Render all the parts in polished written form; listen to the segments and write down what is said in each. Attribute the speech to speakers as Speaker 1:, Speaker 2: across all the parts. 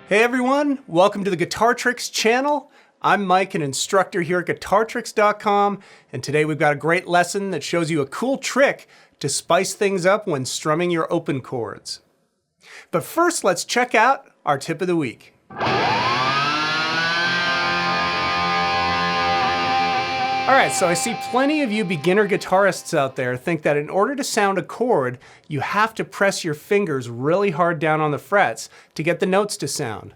Speaker 1: Hey everyone, welcome to the Guitar Tricks channel. I'm Mike, an instructor here at guitartricks.com, and today we've got a great lesson that shows you a cool trick to spice things up when strumming your open chords. But first, let's check out our tip of the week. Alright, so I see plenty of you beginner guitarists out there think that in order to sound a chord, you have to press your fingers really hard down on the frets to get the notes to sound.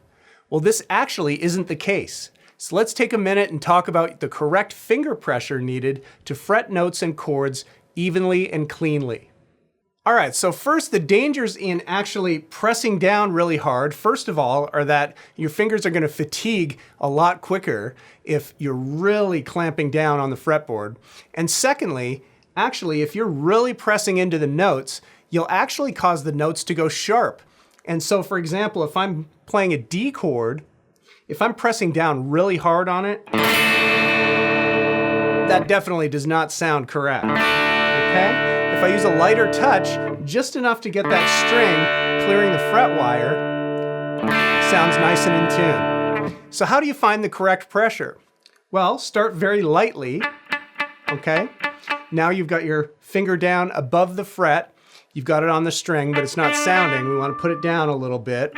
Speaker 1: Well, this actually isn't the case. So let's take a minute and talk about the correct finger pressure needed to fret notes and chords evenly and cleanly. Alright, so first, the dangers in actually pressing down really hard, first of all, are that your fingers are going to fatigue a lot quicker if you're really clamping down on the fretboard. And secondly, actually, if you're really pressing into the notes, you'll actually cause the notes to go sharp. And so, for example, if I'm playing a D chord, if I'm pressing down really hard on it, that definitely does not sound correct, okay? If I use a lighter touch, just enough to get that string clearing the fret wire, sounds nice and in tune. So how do you find the correct pressure? Well, start very lightly, okay? Now you've got your finger down above the fret, you've got it on the string, but it's not sounding. We want to put it down a little bit,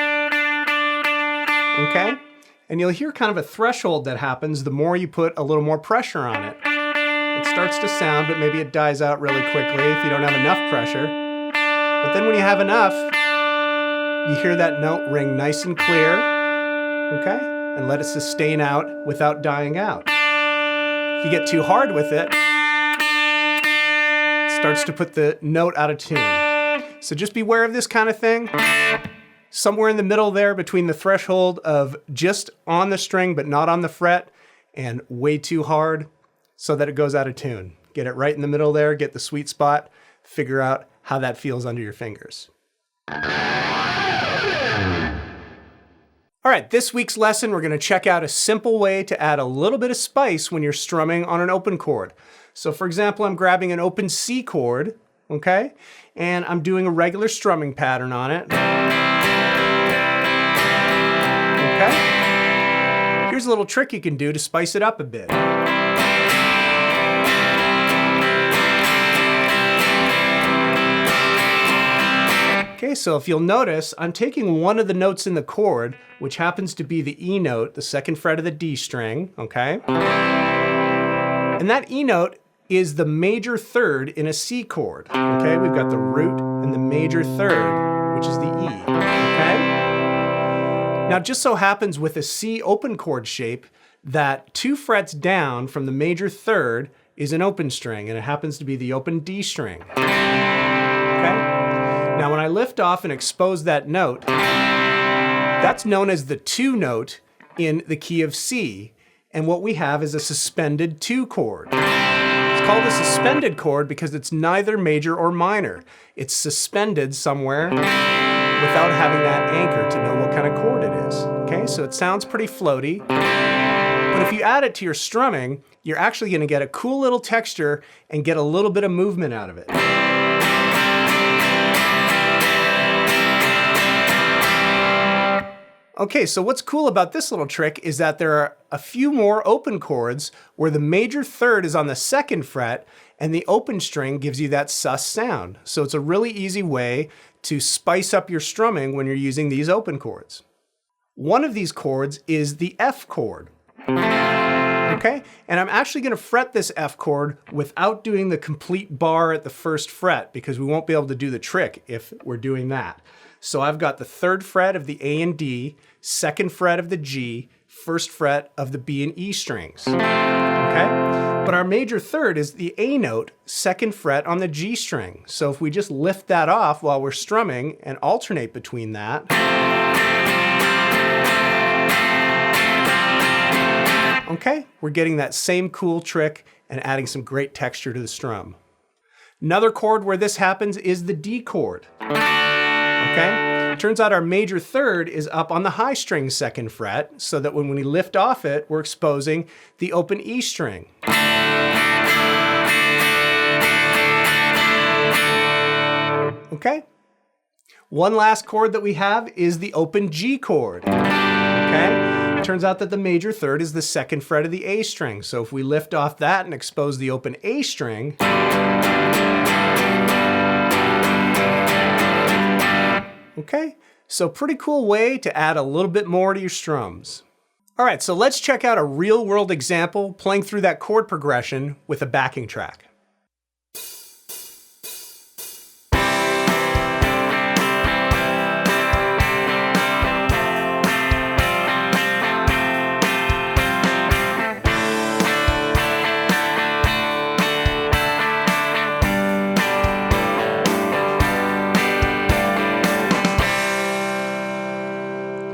Speaker 1: okay? And you'll hear kind of a threshold that happens the more you put a little more pressure on it. It starts to sound, but maybe it dies out really quickly if you don't have enough pressure. But then when you have enough, you hear that note ring nice and clear, okay? And let it sustain out without dying out. If you get too hard with it, it starts to put the note out of tune. So just beware of this kind of thing. Somewhere in the middle there between the threshold of just on the string but not on the fret and way too hard, so that it goes out of tune. Get it right in the middle there, get the sweet spot, figure out how that feels under your fingers. All right, this week's lesson, we're gonna check out a simple way to add a little bit of spice when you're strumming on an open chord. So for example, I'm grabbing an open C chord, okay? And I'm doing a regular strumming pattern on it. Okay? Here's a little trick you can do to spice it up a bit. Okay, so if you'll notice, I'm taking one of the notes in the chord, which happens to be the E note, the second fret of the D string, okay? And that E note is the major third in a C chord, okay? We've got the root and the major third, which is the E, okay? Now, it just so happens with a C open chord shape that 2 frets down from the major third is an open string, and it happens to be the open D string, okay? Now when I lift off and expose that note, that's known as the 2 note in the key of C, and what we have is a suspended 2 chord. It's called a suspended chord because it's neither major or minor. It's suspended somewhere without having that anchor to know what kind of chord it is. Okay, so it sounds pretty floaty, but if you add it to your strumming, you're actually going to get a cool little texture and get a little bit of movement out of it. Okay, so what's cool about this little trick is that there are a few more open chords where the major third is on the 2nd fret and the open string gives you that sus sound. So it's a really easy way to spice up your strumming when you're using these open chords. One of these chords is the F chord. Okay, and I'm actually going to fret this F chord without doing the complete bar at the 1st fret because we won't be able to do the trick if we're doing that. So I've got the 3rd fret of the A and D, 2nd fret of the G, 1st fret of the B and E strings, okay? But our major third is the A note, 2nd fret on the G string. So if we just lift that off while we're strumming and alternate between that, okay, we're getting that same cool trick and adding some great texture to the strum. Another chord where this happens is the D chord. Okay? Turns out our major third is up on the high string 2nd fret, so that when we lift off it, we're exposing the open E string. Okay? One last chord that we have is the open G chord. Okay? It turns out that the major third is the second fret of the A string. So if we lift off that and expose the open A string, okay? So pretty cool way to add a little bit more to your strums. All right, so let's check out a real world example playing through that chord progression with a backing track.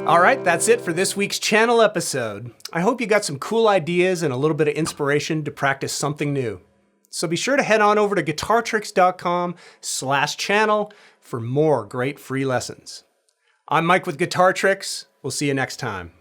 Speaker 1: All right, that's it for this week's channel episode. I hope you got some cool ideas and a little bit of inspiration to practice something new. So be sure to head on over to guitartricks.com/channel for more great free lessons. I'm Mike with Guitar Tricks. We'll see you next time.